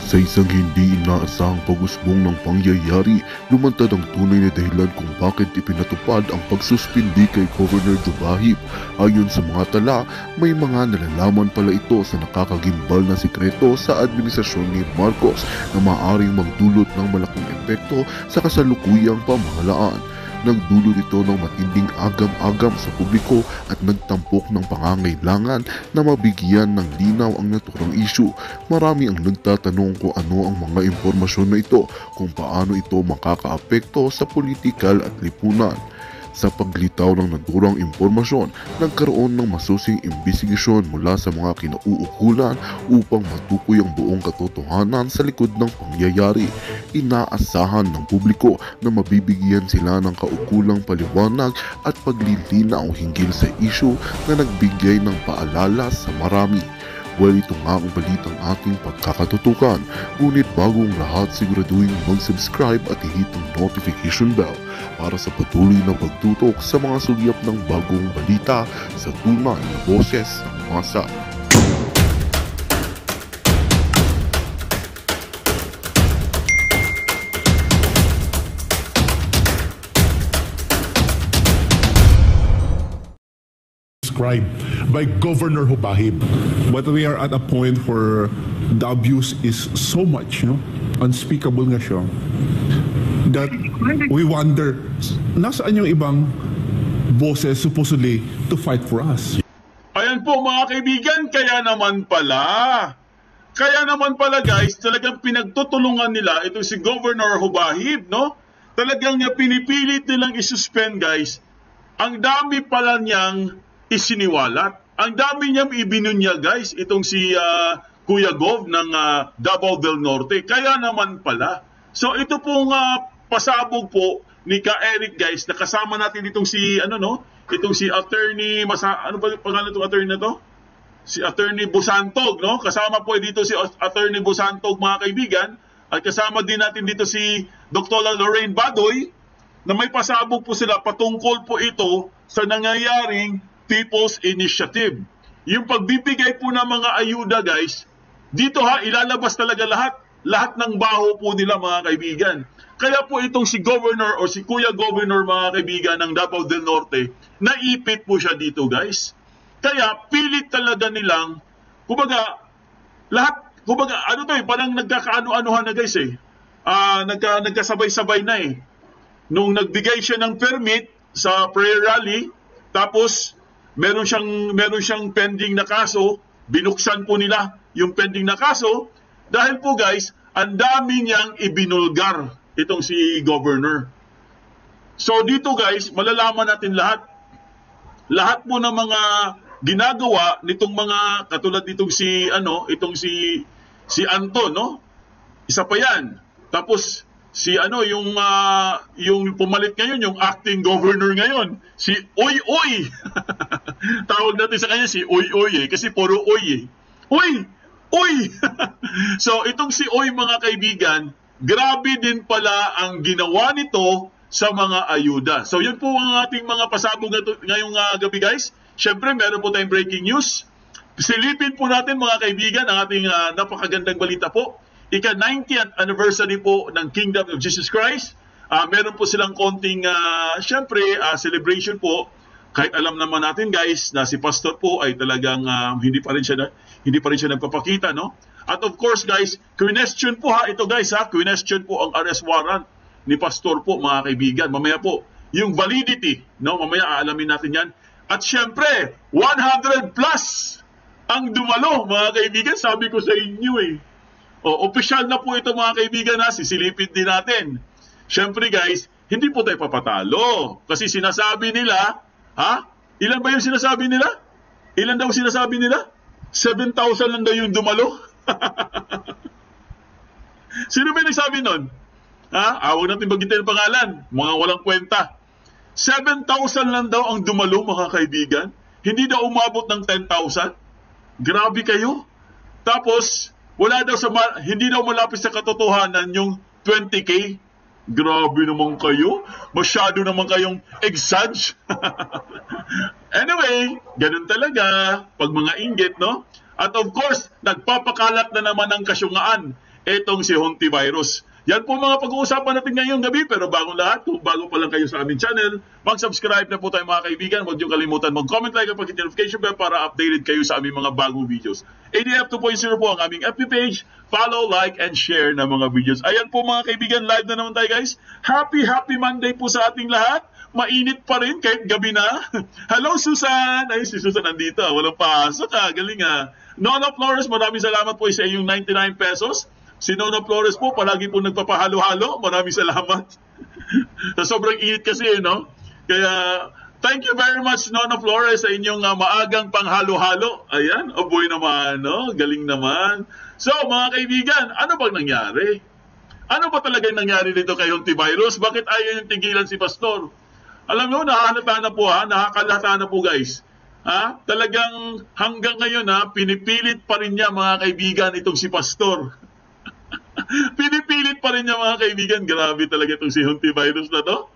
Sa isang hindi inaasahang pag-usbong ng pangyayari, lumantad ang tunay na dahilan kung bakit ipinatupad ang pagsuspindi kay Governor Jobahib. Ayon sa mga tala, may mga nalalaman pala ito sa nakakagimbal na sikreto sa administrasyon ni Marcos na maaaring magdulot ng malaking epekto sa kasalukuyang pamahalaan. Nagdulot ito ng matinding agam-agam sa publiko at nagtampok ng pangangailangan na mabigyan ng linaw ang naturang issue. Marami ang nagtatanong kung ano ang mga impormasyon na ito, kung paano ito makakaapekto sa politikal at lipunan. Sa paglitaw ng naturang impormasyon, nagkaroon ng masusing imbestigasyon mula sa mga kinauukulan upang matukoy ang buong katotohanan sa likod ng pangyayari. Inaasahan ng publiko na mabibigyan sila ng kaukulang paliwanag at paglilinaw hinggil sa issue na nagbigay ng paalala sa marami. Well, ito nga ang balitang ating pagkakatutukan. Ngunit bago ang lahat, siguraduhin mag-subscribe at i-hit ang notification bell para sa patuloy na pagtutok sa mga sulyap ng bagong balita sa tunay na boses ng masa. By Governor Jobahib. But we are at a point where the abuse is so much, unspeakable nga siya, that we wonder, nasaan yung ibang bosses supposedly to fight for us? Ayan po mga kaibigan, kaya naman pala guys, talagang pinagtutulungan nila itong si Governor Jobahib, no? Talagang niya pinipilit nilang isuspend guys. Ang dami pala niyang isiniwalat. Ang dami niyang ibinunya guys, itong si Kuya Gov ng Davao del Norte. Kaya naman pala. So ito pong pasabog po ni Ka Eric guys, nakasama natin itong si itong si Attorney ano ba pangalan itong attorney na to? Si Attorney Busantog, no? Kasama po dito si Attorney Busantog mga kaibigan, at kasama din natin dito si Dr. Lorraine Badoy, na may pasabog po sila patungkol po ito sa nangyayaring People's Initiative. Yung pagbibigay po ng mga ayuda guys, dito ilalabas talaga lahat ng baho po nila mga kaibigan. Kaya po itong si Governor o si Kuya Governor mga kaibigan ng Davao del Norte, naipit po siya dito guys. Kaya pilit talaga nilang, parang nagkakaano-anuhan na guys nagkasabay-sabay na Nung nagbigay siya ng permit sa prayer rally, tapos meron siyang pending na kaso, binuksan po nila yung pending na kaso dahil po guys, ang dami niyang ibinulgar itong si Governor. So dito guys, malalaman natin lahat po ng mga ginagawa nitong mga katulad nitong si Anton, no? Isa pa 'yan. Tapos yung pumalit ngayon, yung acting governor ngayon, si Oy Oy. Tawag natin sa kanya si Oy Oy kasi puro Oy Oy! Oy! So itong si Oy mga kaibigan, grabe din pala ang ginawa nito sa mga ayuda. So yun po ang ating mga pasabog ngayong gabi guys. Syempre meron po tayong breaking news. Silipin po natin mga kaibigan ang ating napakagandang balita po. Ika-90th anniversary po ng Kingdom of Jesus Christ. Meron po silang konting celebration po. Kahit alam naman natin guys na si pastor po ay talagang hindi pa rin siya nagpapakita, no? At of course guys, question po ito guys question po ang arrest warrant ni pastor po mga kaibigan. Mamaya po yung validity, no? Mamaya aalamin natin 'yan. At syempre, 100 plus ang dumalo mga kaibigan, sabi ko sa inyo opisyal na po ito mga kaibigan sisilipin din natin. Siyempre guys, hindi po tayo papatalo. Kasi sinasabi nila, ilan ba yung sinasabi nila? Ilan daw sinasabi nila? 7,000 lang daw yung dumalo. Sino ba yung nagsabi nun? Huwag natin bagitin ang pangalan. Mga walang kwenta. 7,000 lang daw ang dumalo mga kaibigan. Hindi daw umabot ng 10,000. Grabe kayo. Tapos, hindi daw malapit sa katotohanan yung 20K. Grabe naman kayo. Masyado naman kayong exage. Anyway, ganun talaga. Pag mga inggit, no? At of course, nagpapakalat na naman ng kasyungaan itong si Hontivirus. Yan po mga pag-uusapan natin ngayong gabi, pero bagong lahat, kung bago pa lang kayo sa aming channel, mag-subscribe na po tayo mga kaibigan. Huwag niyong kalimutan mag-comment, like, at pag-hit notification bell para updated kayo sa aming mga bagong videos. ADF 2.0 po ang aming FB page. Follow, like, and share na mga videos. Ayan po mga kaibigan, live na naman tayo guys. Happy Monday po sa ating lahat. Mainit pa rin kahit gabi na. Hello Susan! Ay, si Susan nandito. Walang pasok galing Nona Flores, maraming salamat po sa iyong 99 pesos. Si Nona Flores po, palagi po nagpapahalo-halo. Maraming salamat. Sa sobrang init kasi, no? Kaya, thank you very much, Nona Flores, sa inyong maagang panghalo-halo. Ayan, boy naman, no? Galing naman. So, mga kaibigan, ano bang nangyari? Ano ba talagang nangyari dito kay Hontivirus? Bakit ayaw yung tigilan si Pastor? Alam mo, nakakalata na po guys. Talagang hanggang ngayon pinipilit pa rin niya mga kaibigan itong si Pastor. Pinipilit pa rin niya mga kaibigan. Grabe talaga itong si Hontivirus na to.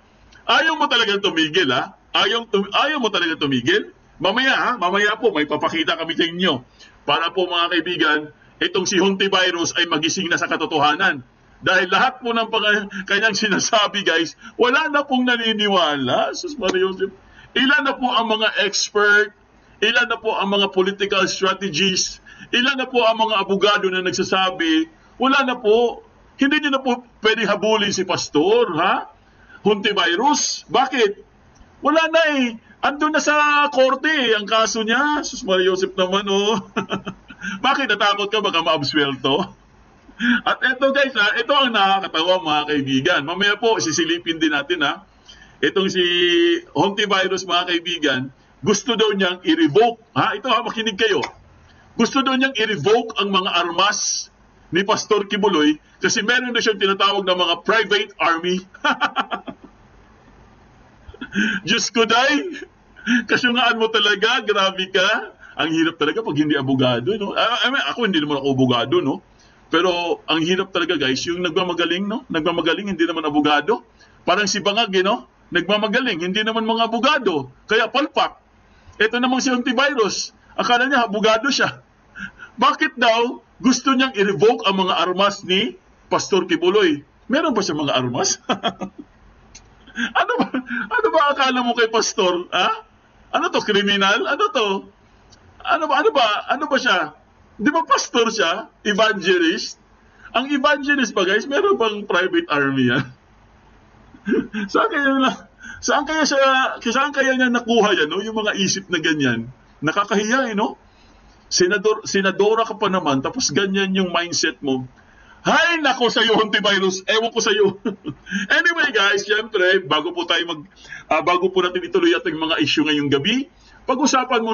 Ayaw mo talaga tumigil Ayaw mo talaga tumigil. Mamaya po may papakita kami sa inyo. Para po mga kaibigan, itong si Hontivirus ay magising na sa katotohanan. Dahil lahat po ng kanyang sinasabi guys, wala na pong naniniwala. Sus Maria Joseph. Ilan na po ang mga expert, ilan na po ang mga political strategies, ilan na po ang mga abogado na nagsasabi, wala na po, hindi niyo na po pwedeng habulin si Pastor, Hontivirus. Bakit? Wala na andun na sa korte ang kaso niya. Sus Maria Joseph naman Bakit natakot ka baka ma-absuelto? At eto guys, ito ang nakakatawa mga kaibigan. Mamaya po, sisilipin din natin itong si Hontivirus mga kaibigan, gusto daw niyang i-revoke. Ito makinig kayo. Gusto daw niyang i-revoke ang mga armas ni Pastor Kibuloy kasi meron na siyang tinatawag na mga private army. Diyos ko day, kasyungaan mo talaga, grabe ka. Ang hirap talaga pag hindi abogado, no? Ako hindi naman ako abogado, no? Pero ang hirap talaga guys, yung nagmamagaling, no? Nagmamagaling, hindi naman abogado. Parang si Bangag, no? Nagmamagaling, hindi naman mga abogado. Kaya palpak. Ito namang si Hontivirus. Akala niya, abogado siya. Bakit daw gusto niyang i-revoke ang mga armas ni Pastor Kibuloy? Meron ba siya mga armas? Ano ba akala mo kay Pastor? Ano to, kriminal? Ano to? Ano ba siya? Di ba pastor siya? Evangelist? Ang evangelist pa guys, meron pang private army yan. Saan kaya niya nakuha yan, no? Yung mga isip na ganyan. Nakakahiya, no? Senadora ka pa naman, tapos ganyan yung mindset mo. Hay, nako sa'yo, Hontivirus. Ewan ko sa'yo. Anyway guys, syempre, bago po natin ituloy ating mga issue ngayong gabi, kumustahin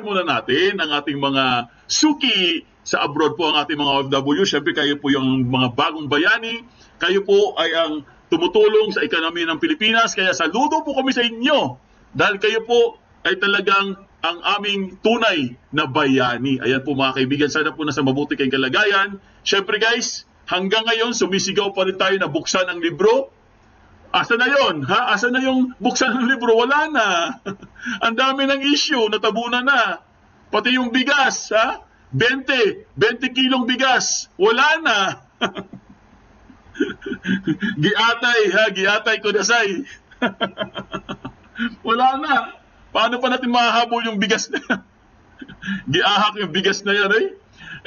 muna natin ang ating mga suki sa abroad po, ang ating mga OFW. Siyempre kayo po yung mga bagong bayani. Kayo po ay ang tumutulong sa ekonomiya ng Pilipinas. Kaya saludo po kami sa inyo. Dahil kayo po ay talagang ang aming tunay na bayani. Ayan po mga kaibigan, sana po nasa mabuti kayong kalagayan. Siyempre guys, hanggang ngayon sumisigaw pa rin tayo na buksan ang libro. Asa na yon? Asa na yung buksan ng libro? Wala na. Ang dami ng issue, natabunan na. Pati yung bigas, 20 kilong bigas. Wala na. Giatay ko dasay. Wala na. Paano pa natin mahahabol yung bigas na? Giahak yung bigas na yan,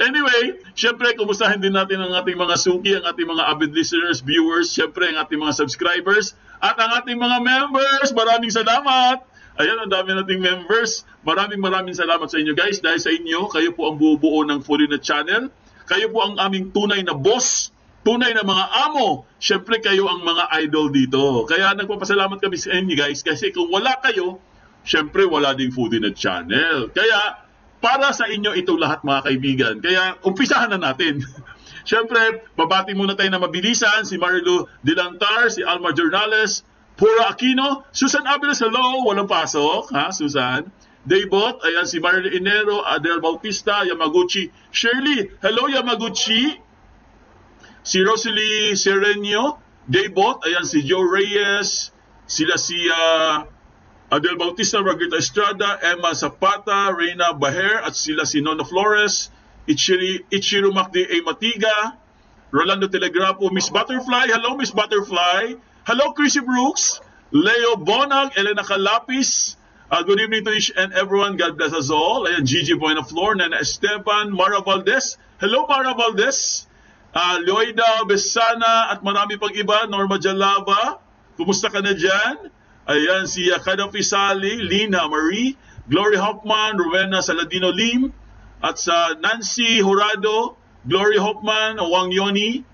Anyway, syempre, kumustahin din natin ang ating mga suki, ang ating mga avid listeners, viewers, syempre, ang ating mga subscribers, at ang ating mga members. Maraming salamat! Ayan, ang dami nating members. Maraming salamat sa inyo guys. Dahil sa inyo, kayo po ang bubuo ng Fulinet Channel. Kayo po ang aming tunay na boss, tunay na mga amo. Syempre, kayo ang mga idol dito. Kaya nagpapasalamat kami sa inyo guys. Kasi kung wala kayo, syempre, wala ding Fulinet Channel. Kaya, para sa inyo ito lahat mga kaibigan. Kaya umpisahan na natin. Siyempre, babati muna tayo na mabilisan. Si Marilu Dilantar, si Alma Jornales, Pura Aquino, Susan Abeles, hello, walang pasok, Susan. Daybot, ayan si Marilu Inero, Adel Bautista, Yamaguchi, Shirley, hello Yamaguchi. Si Rosalie Serenio, Daybot, ayan si Joe Reyes, sila si Adel Bautista, Margarita Estrada, Emma Zapata, Reina Baher, at sila si Nona Flores, Ichiro Macdi A. Matiga, Rolando Telegrapo, Miss Butterfly. Hello, Miss Butterfly. Hello, Chrissy Brooks. Leo Bonag, Elena Calapis. Good evening to each and everyone. God bless us all. Ayan, Gigi Buenaflor, Nana Esteban, Mara Valdez. Hello, Mara Valdez. Loida Besana at marami pang iba. Norma Jalava. Kumusta ka na dyan? Ayan, si Kada Fisali, Lina Marie, Glory Hoffman, Rowena Saladino Lim, at sa Nancy Jurado, Glory Hoffman, Wang Yoni,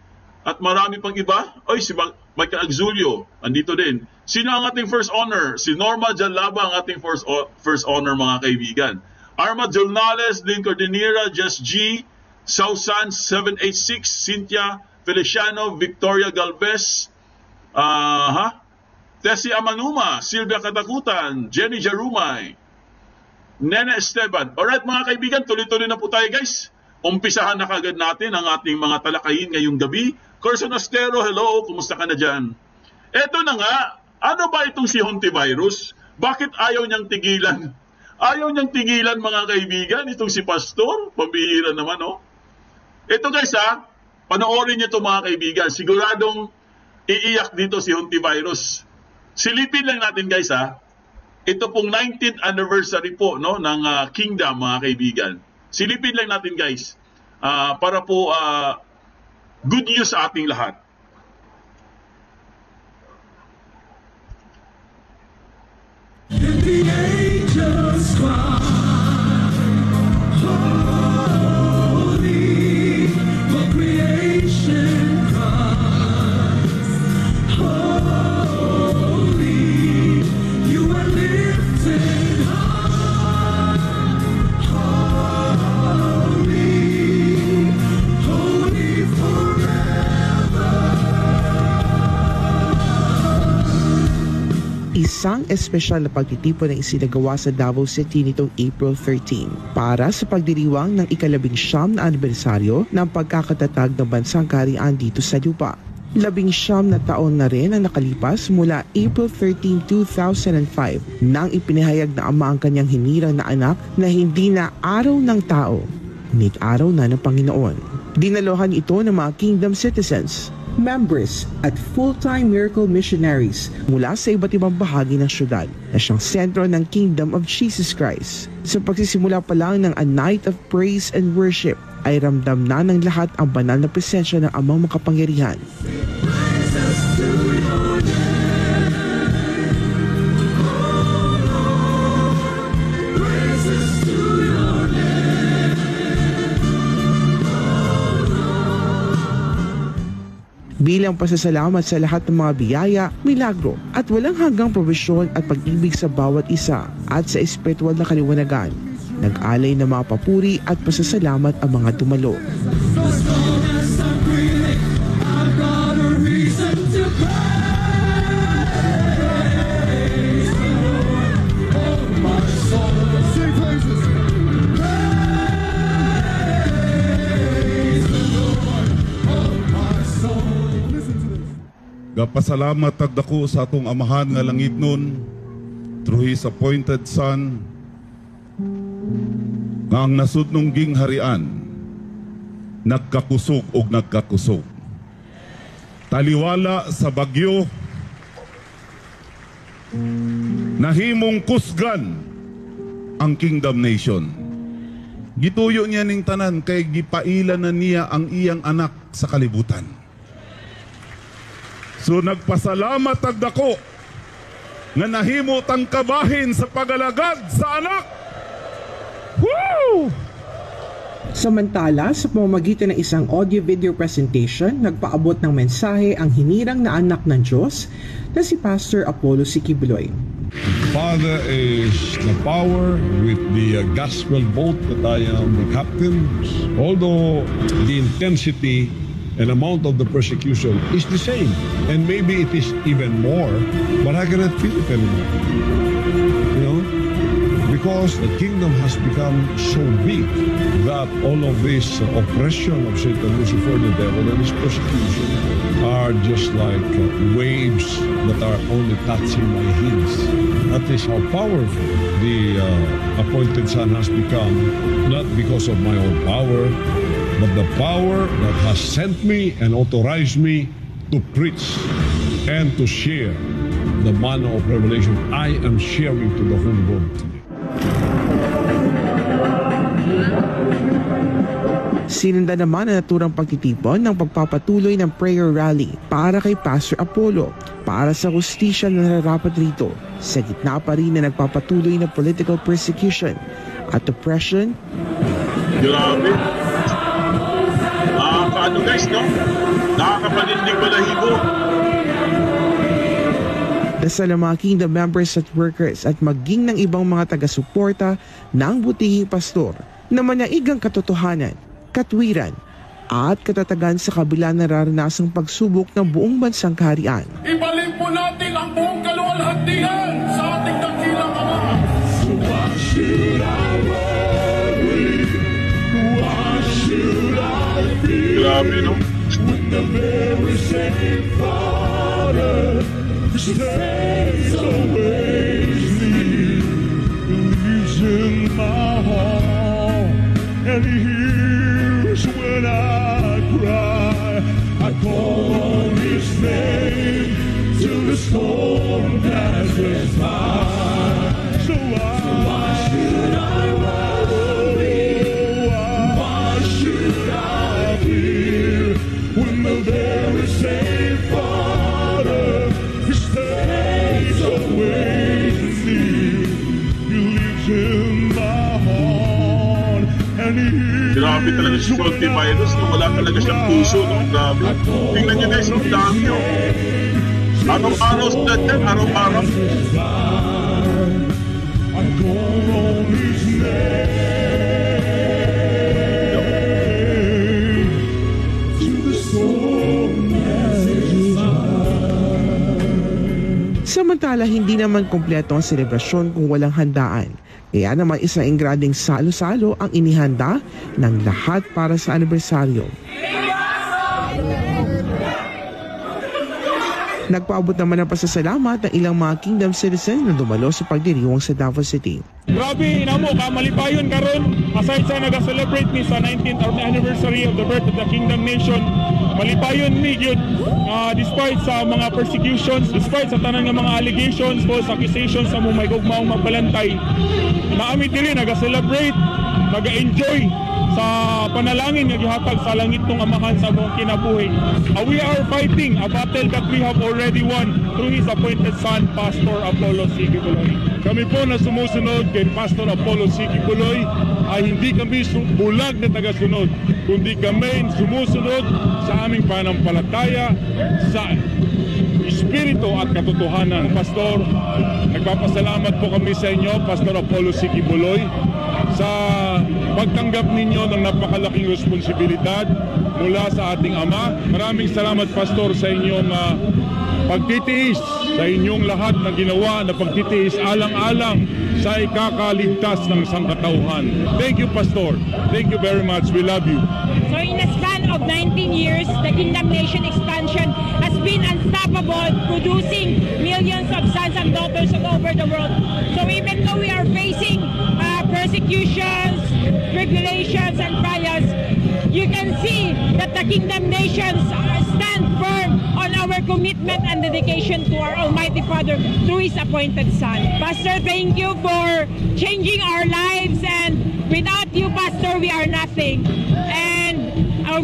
at marami pang iba. Oy, si Michael Agzulio, andito din. Sino ang ating first honor? Si Norma Jalaba ang ating first honor, mga kaibigan. Arma Jolnales, Lynn Cordinera, Jess G, Sausan 786, Cynthia Feliciano, Victoria Galvez, Tessie Amanuma, Silvia Katakutan, Jenny Jarumay, Nena Esteban. Alright mga kaibigan, tuloy-tuloy na po tayo guys. Umpisahan na kagad natin ang ating mga talakayin ngayong gabi. Corson Astero, hello, kumusta ka na dyan? Eto na nga, ano ba itong si Hontivirus? Bakit ayaw niyang tigilan? Ayaw niyang tigilan mga kaibigan, itong si Pastor, pambihira naman oh. Ito guys panoorin niyo ito mga kaibigan, siguradong iiyak dito si Hontivirus. Silipin lang natin guys ito pong 19th anniversary po no ng Kingdom mga kaibigan. Silipin lang natin guys para po good news sa ating lahat. And the angels cry, holy, for creation cries, holy, you are lifted high, holy, holy forever. Isang espesyal na pagtitipon ang isinagawa sa Davao City nitong April 13 para sa pagdiriwang ng ika-19 na anibersaryo ng pagkakatatag ng bansang kaharian dito sa lupa. 19 na taon na rin ang nakalipas mula April 13, 2005 nang ipinahayag na ama ang kanyang hinirang na anak na hindi na araw ng tao, ngunit araw na ng Panginoon. Dinalohan ito ng mga Kingdom citizens, members at full-time miracle missionaries mula sa iba't ibang bahagi ng syudad na siyang sentro ng Kingdom of Jesus Christ. Sa pagsisimula pa lang ng A Night of Praise and Worship ay ramdam na ng lahat ang banal na presensya ng Amang Makapangyarihan. Bilang pasasalamat sa lahat ng mga biyaya, milagro at walang hanggang probisyon at pag-ibig sa bawat isa at sa espiritual na kaliwanagan, nag-alay ng mga papuri at pasasalamat ang mga dumalo. Gapasalamat agdako sa atong amahan nga langit nun through His appointed Son nga ang nasudnong gingharian nagkakusog og nagkakusog. Taliwala sa bagyo nahimong kusgan ang Kingdom Nation. Gituyo niya ning tanan kay gipailan na niya ang iyang anak sa kalibutan. So nagpasalamat agdako nga nahimot ang kabahin sa pagalagad sa anak. Woo! Samantala, sa pamamagitan ng isang audio-video presentation, nagpaabot ng mensahe ang hinirang na anak ng Diyos na si Pastor Apollo Sikibuloy. Father is the power with the gospel boat that I am the captain. Although the intensity and amount of the persecution is the same, and maybe it is even more, but I cannot feel it anymore. You know, because the kingdom has become so big that all of this oppression of Satan, Lucifer, the devil, and his persecution are just like waves that are only touching my heels. That is how powerful the appointed Son has become, not because of my own power, but the power that has sent me and authorized me to preach and to share the manna of revelation I am sharing to the whole world today. Sinunda naman ang naturang pagtitipon ng pagpapatuloy ng prayer rally para kay Pastor Apollo para sa hustisya na nararapat rito sa gitna pa rin na nagpapatuloy na political persecution at oppression. Grabe. Ano guys, no? Nakakapanindig balahibo. Dasal ang mga kingdom members at workers at maging ng ibang mga taga-suporta ng butihing pastor na manaigang katotohanan, katwiran at katatagan sa kabila nararanasang pagsubok ng buong bansang kaharian. Ibalik po natin ang buong kaluwalhatian sa ating dakilang Ama. Why should I worry? Why should I fear? Grabe, no? When the very same Father stays always near, lives in my heart, and He hears when I cry. I call on His name till the storm passes by. So why should I worry? Why should I fear when the very same Father stays always near? He lives in my heart, and He Grabe talaga si Salty Virus, no? Wala talaga siyang puso, no? Grabe. Tingnan nyo guys, ang dami, no? Araw-araw sila dyan, araw-araw. I call on His name till the storm passes by. Samantala, hindi naman kompleto ang selebrasyon kung walang handaan. Kaya naman isang engrading salo-salo ang inihanda ng lahat para sa anibersaryo. Nagpaabot naman ng pasasalamat ng ilang mga kingdom citizens na dumalo sa pagdiriwang sa Davao City. Grabe, inamo ka, malipayon karon. Aside sa nag-celebrate ni sa 19th anniversary of the birth of the Kingdom Nation, malipayon mi yun. Despite sa mga persecutions, despite sa tanan ng mga allegations, false accusations sa mga gugmaong magbalantay, naamit dili nag-celebrate, nag-enjoy sa panalangin nga gihatag sa langit ng Amahan sa buong kinabuhi. We are fighting a battle that we have already won through His appointed Son, Pastor Apollo C. Kibuloy. Kami po na sumusunod kay Pastor Apollo C. Kibuloy ay hindi kami bulag na tagasunod, kundi kami sumusunod sa aming panampalataya sa Espiritu at katotohanan. Pastor, nagpapasalamat po kami sa inyo, Pastor Apollo C. Kibuloy, sa pagtanggap ninyo ng napakalaking responsibilidad mula sa ating Ama. Maraming salamat, Pastor, sa inyong pagtitiis, sa inyong lahat na ginawa na pagtitiis alang-alang sa ikakaligtas ng sangkatauhan. Thank you, Pastor. Thank you very much. We love you. So in a span of 19 years, the Kingdom Nation expansion has been unstoppable, producing millions of sons and daughters all over the world. So even though we are facing persecutions, tribulations, and trials, you can see that the Kingdom Nations stand firm on our commitment and dedication to our Almighty Father through His appointed Son. Pastor, thank you for changing our lives, and without you, Pastor, we are nothing. And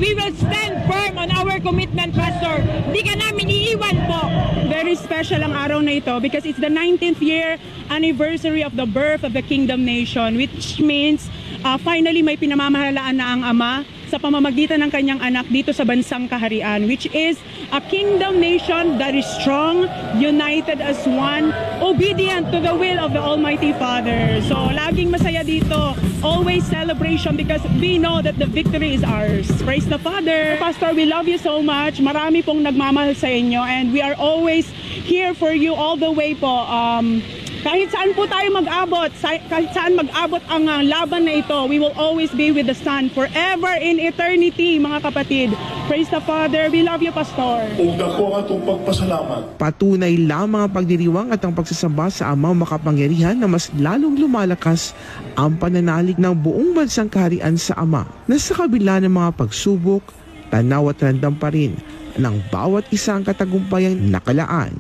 we will stand firm on our commitment, Pastor. Hindi ka namin iiwan po. Very special ang araw na ito because it's the 19th year anniversary of the birth of the Kingdom Nation, which means finally may pinamamahalaan na ang Ama sa pamamagitan ng kanyang anak dito sa bansang kaharian, which is a kingdom nation that is strong, united as one, obedient to the will of the Almighty Father. So laging masaya dito, always celebration because we know that the victory is ours. Praise the Father. Pastor, we love you so much. Marami pong nagmamahal sa inyo and we are always here for you all the way po. Kahit saan po tayo mag-abot, kahit saan mag-abot ang laban na ito, we will always be with the Son forever in eternity, mga kapatid. Praise the Father. We love you, Pastor. Ugda ko ang atong pagpasalamat. Patunay lamang ang pagdiriwang at ang pagsasamba sa Amang makapangyarihan na mas lalong lumalakas ang pananalig ng buong bansang kaharian sa Ama na sa kabila ng mga pagsubok, tanaw at randam pa rin ng bawat isang katagumpayang nakalaan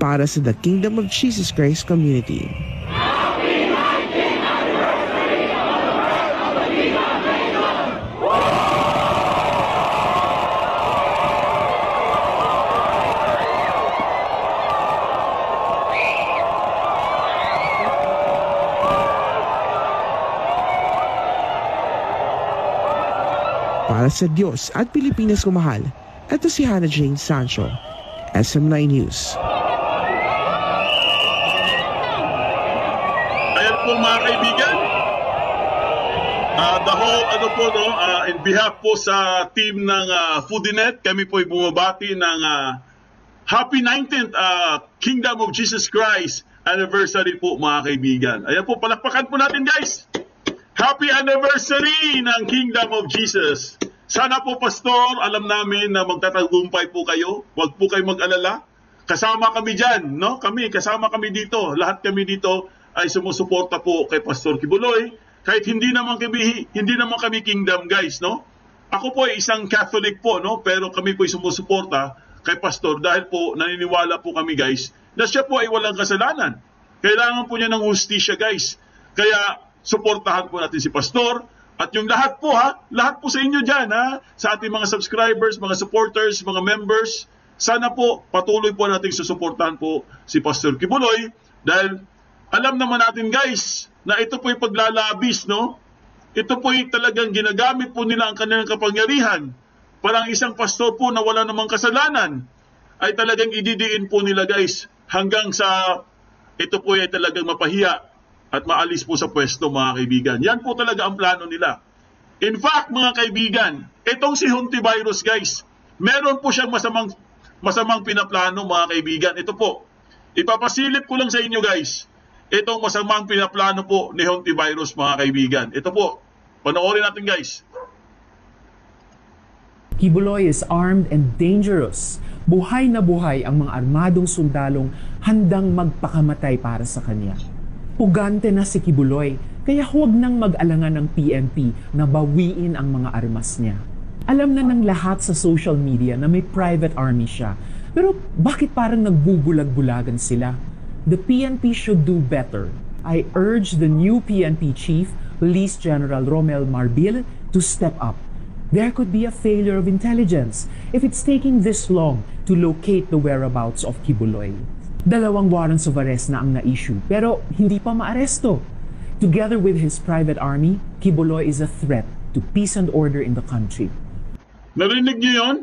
para sa The Kingdom of Jesus Christ Community. Para sa Diyos at Pilipinas kumahal, ito si Hannah Jane Sancho, SM9 News. Ayan po mga kaibigan, the whole in behalf po sa team ng Foodinet, kami po ay bumabati ng Happy 19th Kingdom of Jesus Christ anniversary po mga kaibigan. Ayan po, palakpakan po natin guys. Happy anniversary ng Kingdom of Jesus. Sana po, Pastor, alam namin na magtatagumpay po kayo. Huwag po kayo mag-alala. Kasama kami dyan, no? Kasama kami dito. Lahat kami dito ay sumusuporta po kay Pastor Kibuloy. Kahit hindi naman kami Kingdom, guys, no? Ako po ay isang Catholic po, no? Pero kami po ay sumusuporta kay Pastor dahil po naniniwala po kami, guys, na siya po ay walang kasalanan. Kailangan po niya ng hustisya, guys. Kaya suportahan po natin si Pastor. At yung lahat po lahat po sa inyo dyan sa ating mga subscribers, mga supporters, mga members, sana po patuloy po natin susuportahan po si Pastor Kibuloy dahil alam naman natin guys na ito po yung paglalabis, no? Ito po yung talagang ginagamit po nila ang kanilang kapangyarihan. Parang isang pastor po na wala namang kasalanan ay talagang ididiin po nila guys hanggang sa ito po ay talagang mapahiya at maalis po sa pwesto mga kaibigan. Yan po talaga ang plano nila. In fact mga kaibigan, itong si Hontivirus guys, meron po siyang masamang pinaplano mga kaibigan. Ito po, ipapasilip ko lang sa inyo guys, itong masamang pinaplano po ni Hontivirus mga kaibigan. Ito po, panoorin natin guys. Kibuloy is armed and dangerous. Buhay na buhay ang mga armadong sundalong handang magpakamatay para sa kanya. Pugante na si Kibuloy, kaya huwag nang mag-alangan ng PNP na bawiin ang mga armas niya. Alam na ng lahat sa social media na may private army siya, pero bakit parang nagbubulag-bulagan sila? The PNP should do better. I urge the new PNP chief, Police General Romel Marbil, to step up. There could be a failure of intelligence if it's taking this long to locate the whereabouts of Kibuloy. 2 warrants of arrest na ang na-issue pero hindi pa maaresto. Together with his private army, Kibuloy is a threat to peace and order in the country. Narinig niyo yun?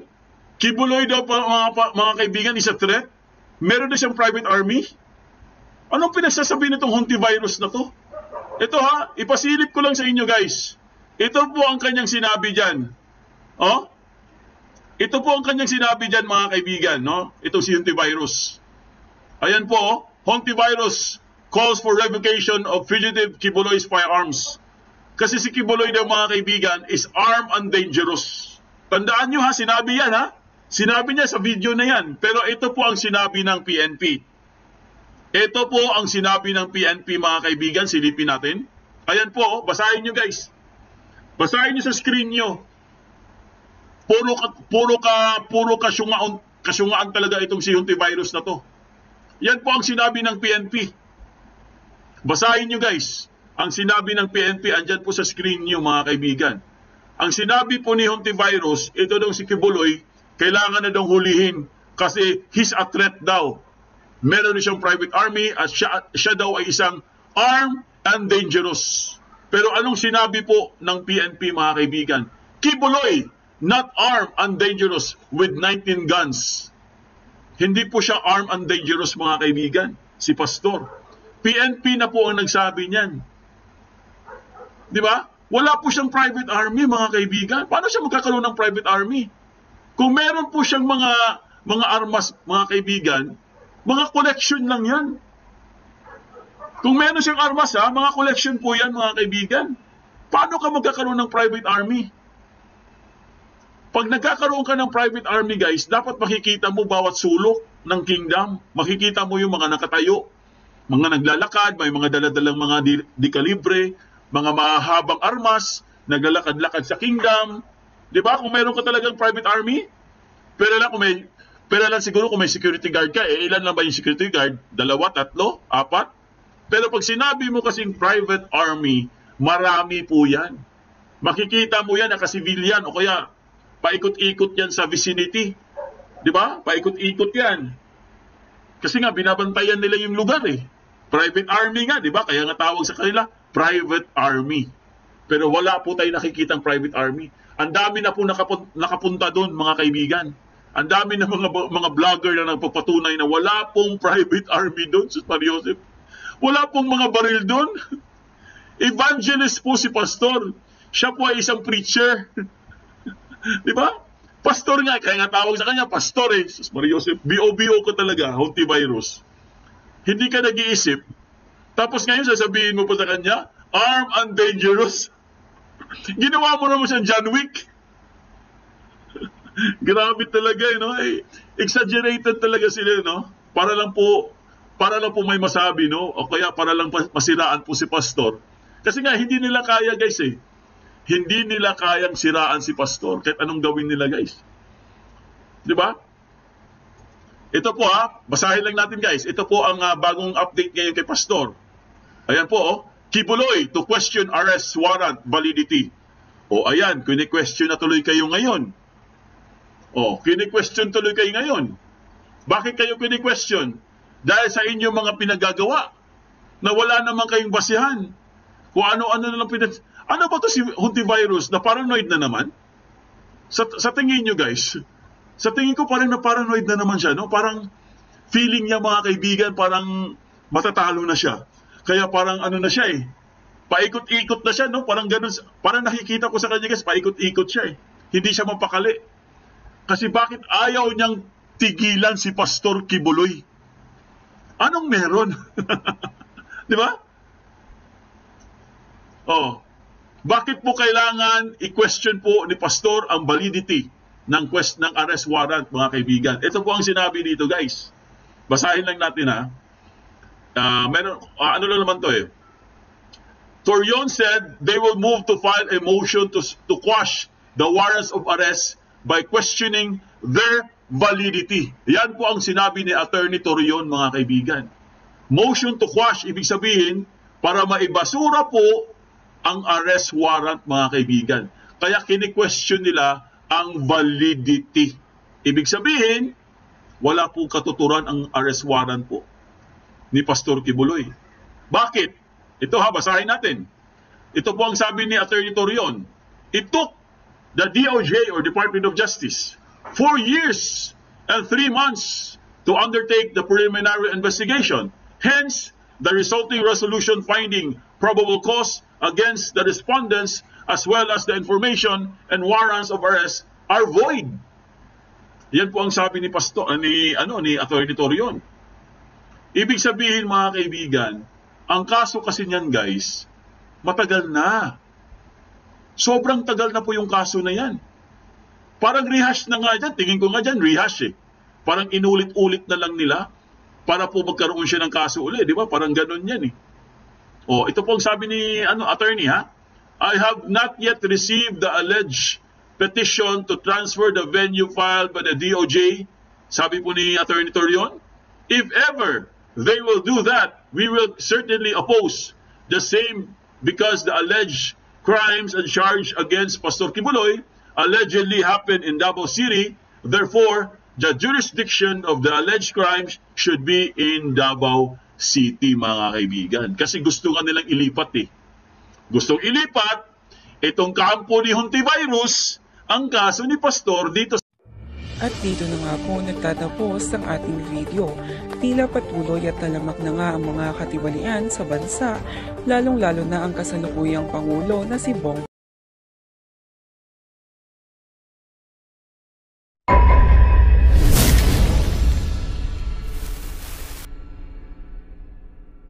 Kibuloy daw mga kaibigan is a threat? Meron na siyang private army? Anong pinagsasabi nitong Hontivirus na to? Ito ipasilip ko lang sa inyo guys. Ito po ang kanyang sinabi dyan. Ito po ang kanyang sinabi dyan mga kaibigan, no? Itong si Hontivirus. Ayan po, Hontivirus calls for revocation of fugitive Kibuloy's firearms. Kasi si Kibuloy daw mga kaibigan is armed and dangerous. Tandaan nyo sinabi yan Sinabi niya sa video na yan. Pero ito po ang sinabi ng PNP. Ito po ang sinabi ng PNP mga kaibigan, silipin natin. Ayan po, basahin nyo guys. Basahin nyo sa screen nyo. Puro kasyungaan talaga itong si Hontivirus na to. Yan po ang sinabi ng PNP. Basahin nyo guys. Ang sinabi ng PNP, andyan po sa screen nyo mga kaibigan. Ang sinabi po ni Hontivirus, ito daw si Kibuloy, kailangan na daw hulihin kasi he's a threat daw. Meron na siyang private army at siya daw ay isang armed and dangerous. Pero anong sinabi po ng PNP mga kaibigan? Kibuloy, not armed and dangerous with 19 guns. Hindi po siya armed and dangerous mga kaibigan, si Pastor. PNP na po ang nagsabi niyan. Di ba? Wala po siyang private army mga kaibigan. Paano siya magkakaroon ng private army? Kung meron po siyang mga armas mga kaibigan, mga collection lang yan. Kung meron siyang armas, mga collection po yan, mga kaibigan. Paano ka magkakaroon ng private army? Pag nagkakaroon ka ng private army, guys, dapat makikita mo bawat sulok ng kingdom. Makikita mo yung mga nakatayo, mga naglalakad, may mga daladalang mga di kalibre, mga mahabang armas, naglalakad-lakad sa kingdom. Di ba? Kung meron ka talagang private army, pero lang siguro kung may security guard ka, ilan lang ba yung security guard? 2, 3, 4? Pero pag sinabi mo kasing private army, marami po yan. Makikita mo yan, naka-civilian o kaya paikot-ikot yan sa vicinity. Di ba? Paikot-ikot yan. Kasi nga, binabantayan nila yung lugar eh. Private army nga, di ba? Kaya nga tawag sa kanila, private army. Pero wala po tayo nakikitang private army. Ang dami na po nakapunta doon, mga kaibigan. Ang dami na mga vlogger na nagpapatunay na wala pong private army doon, Sus Mariosep. Wala pong mga baril doon. Evangelist po si pastor. Siya po ay isang preacher. Di ba? Pastor nga, kaya nga tawag sa kanya, pastor eh. Sus Mariosep, B.O.B.O. ka talaga, Hontivirus. Hindi ka nag-iisip. Tapos ngayon sasabihin mo pa sa kanya, armed and dangerous. Ginawa mo naman siyang John Wick. Grabe talaga, no? Exaggerated talaga sila, no? Para lang po may masabi, no? O kaya para lang masiraan po si pastor. Kasi nga, hindi nila kaya, guys, eh. Hindi nila kayang siraan si pastor kahit anong gawin nila, guys. Di ba? Ito po, basahin lang natin, guys. Ito po ang bagong update ngayon kay pastor. Ayan po, Kibuloy to question arrest warrant validity. Ayan, kini-question na tuloy kayo ngayon. Kini-question tuloy kayo ngayon. Bakit kayo kini-question? Dahil sa inyong mga pinagagawa na wala naman kayong basihan. Kung ano-ano na lang Ano ba to si Hontivirus na paranoid na naman? Sa tingin nyo, guys, sa tingin ko parang na paranoid na naman siya, no? Parang feeling niya, mga kaibigan, parang matatalo na siya. Kaya parang ano na siya eh. Paikot-ikot na siya, no? Parang ganun. Parang nakikita ko sa kanya, guys, paikot-ikot siya eh. Hindi siya mapakali. Kasi bakit ayaw niyang tigilan si Pastor Kibuloy? Anong meron? Di ba? Bakit po kailangan i-question po ni Pastor ang validity ng arrest warrant, mga kaibigan? Ito po ang sinabi dito, guys. Basahin lang natin, ano lang naman to eh. Torion said they will move to file a motion to quash the warrants of arrest by questioning their validity. Yan po ang sinabi ni Attorney Torion, mga kaibigan. Motion to quash, ibig sabihin, para maibasura po ang arrest warrant, mga kaibigan. Kaya kini-question nila ang validity. Ibig sabihin, wala po katuturan ang arrest warrant po ni Pastor Kibuloy. Bakit? Ito basahin natin. Ito po ang sabi ni Attorney Torion. It took the DOJ or Department of Justice 4 years and 3 months to undertake the preliminary investigation. Hence, the resulting resolution finding probable cause against the respondents as well as the information and warrants of arrest are void. Yan po ang sabi ni Attorney Torion. Ibig sabihin, mga kaibigan, ang kaso kasi niyan, guys, matagal na. Sobrang tagal na po yung kaso na yan. Parang rehash na nga dyan. Tingin ko nga dyan, rehash eh. Parang inulit-ulit na lang nila para po magkaroon siya ng kaso ulit. Di ba? Parang ganun yan eh. Ito po ang sabi ni attorney, I have not yet received the alleged petition to transfer the venue filed by the DOJ. Sabi po ni Attorney Torion, if ever they will do that, we will certainly oppose the same because the alleged crimes and charge against Pastor Kibuloy allegedly happened in Davao City. Therefore, the jurisdiction of the alleged crimes should be in Davao City, mga kaibigan. Kasi gusto nga nilang ilipat eh. Gustong ilipat itong kampo ni Hontivirus ang kaso ni Pastor dito. At dito na nga po nagtatapos ang ating video. Tila patuloy at talamak na nga ang mga katiwalian sa bansa, lalong-lalo na ang kasalukuyang Pangulo na si Bong